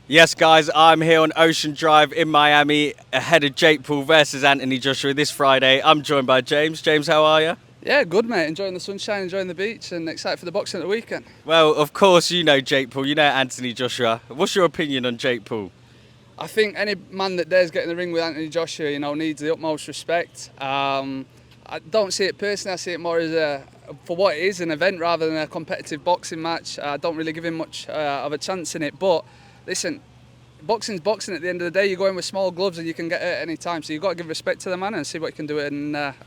Yes, guys, I'm here on Ocean Drive in Miami ahead of Jake Paul versus Anthony Joshua this Friday. I'm joined by James. James, how are you? Yeah, good mate. Enjoying the sunshine, enjoying the beach, and excited for the boxing at the weekend. Well, of course, you know Jake Paul, you know Anthony Joshua. What's your opinion on Jake Paul? I think any man that dares get in the ring with Anthony Joshua, needs the utmost respect. I don't see it personally. I see it more as for what it is, an event rather than a competitive boxing match. I don't really give him much of a chance in it. But listen, boxing's boxing. At the end of the day, you go in with small gloves and you can get hurt at any time. So you've got to give respect to the man and see what you can do at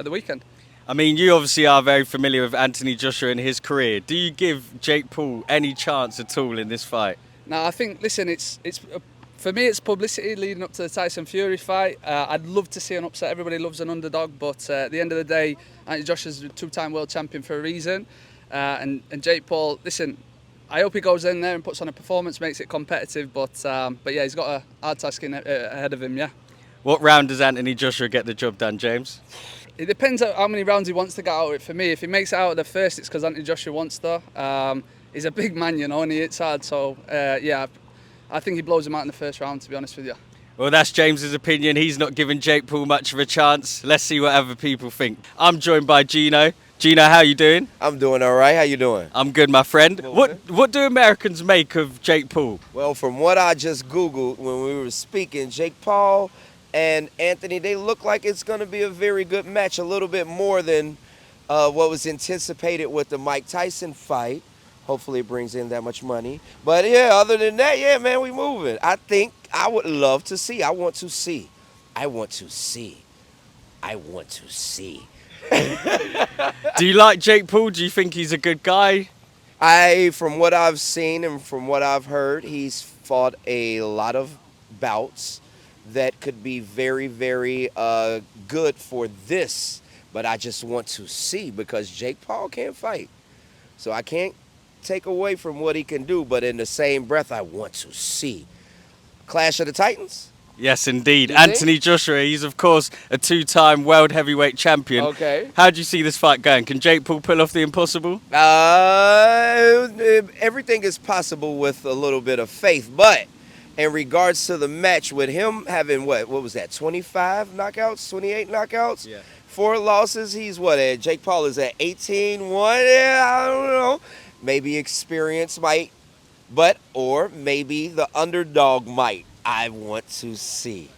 the weekend. I mean, you obviously are very familiar with Anthony Joshua and his career. Do you give Jake Paul any chance at all in this fight? Now, I think, listen, it's for me, it's publicity leading up to the Tyson Fury fight. I'd love to see an upset. Everybody loves an underdog, but at the end of the day, Anthony Joshua's a two-time world champion for a reason. And Jake Paul, listen, I hope he goes in there and puts on a performance, makes it competitive. But yeah, he's got a hard task ahead of him. Yeah. What round does Anthony Joshua get the job done, James? It depends on how many rounds he wants to get out of it. For me, if he makes it out of the first, it's because Anthony Joshua wants to. He's a big man, and he hits hard. So, yeah, I think he blows him out in the first round, to be honest with you. Well, that's James's opinion. He's not giving Jake Paul much of a chance. Let's see what other people think. I'm joined by Gino. Gino, how you doing? I'm doing all right. How you doing? I'm good, my friend. What do Americans make of Jake Paul? Well, from what I just Googled when we were speaking, Jake Paul and Anthony, they look like it's going to be a very good match, a little bit more than what was anticipated with the Mike Tyson fight. Hopefully it brings in that much money. But, yeah, other than that, yeah, man, we moving. I think I would love to see. I want to see. I want to see. I want to see. Do you like Jake Paul? Do you think he's a good guy? From what I've seen and from what I've heard, he's fought a lot of bouts that could be very, very good for this. But I just want to see because Jake Paul can't fight. So I can't take away from what he can do, but in the same breath, I want to see. Clash of the Titans? Yes, indeed. You think? Anthony Joshua, he's of course a two-time world heavyweight champion. Okay. How do you see this fight going? Can Jake Paul pull off the impossible? Everything is possible with a little bit of faith, but in regards to the match with him having what was that, 25 knockouts, 28 knockouts? Yeah. 4 losses, he's what, Jake Paul is at 18-1, yeah, I don't know. Maybe experience might, or maybe the underdog might. I want to see.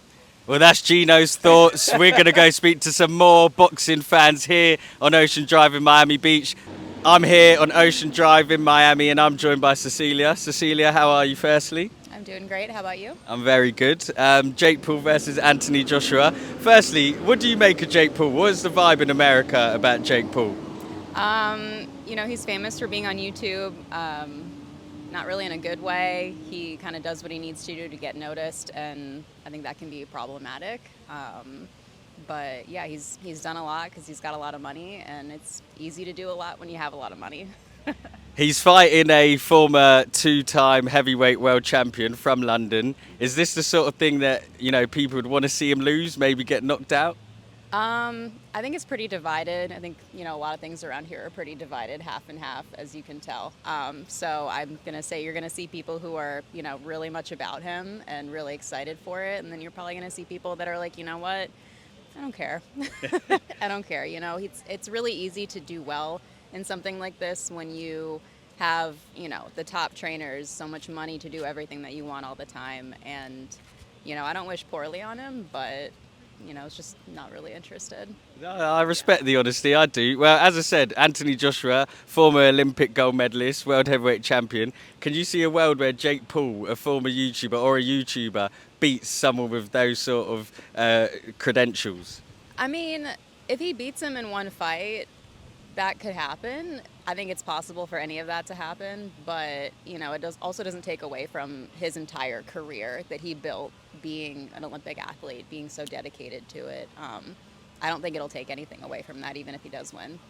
Well, that's Gino's thoughts. We're going to go speak to some more boxing fans here on Ocean Drive in Miami Beach. I'm here on Ocean Drive in Miami and I'm joined by Cecilia. Cecilia, how are you firstly? I'm doing great. How about you? I'm very good. Jake Paul versus Anthony Joshua. Firstly, what do you make of Jake Paul? What is the vibe in America about Jake Paul? He's famous for being on YouTube. Not really in a good way. He kind of does what he needs to do to get noticed, and I think that can be problematic. But yeah, he's done a lot because he's got a lot of money, and it's easy to do a lot when you have a lot of money. He's fighting a former two-time heavyweight world champion from London. Is this the sort of thing that, people would want to see him lose, maybe get knocked out? I think it's pretty divided. I think, a lot of things around here are pretty divided, half and half, as you can tell. So I'm going to say you're going to see people who are, really much about him and really excited for it. And then you're probably going to see people that are like, you know what? I don't care. I don't care. It's really easy to do well in something like this when you have, the top trainers, so much money to do everything that you want all the time. And, I don't wish poorly on him, but it's just not really interested. No, I respect the honesty, I do. Well, as I said, Anthony Joshua, former Olympic gold medalist, world heavyweight champion. Can you see a world where Jake Paul, a former YouTuber or a YouTuber, beats someone with those sort of credentials? I mean, if he beats him in one fight, that could happen. I think it's possible for any of that to happen, but it also doesn't take away from his entire career that he built being an Olympic athlete, being so dedicated to it. I don't think it'll take anything away from that, even if he does win.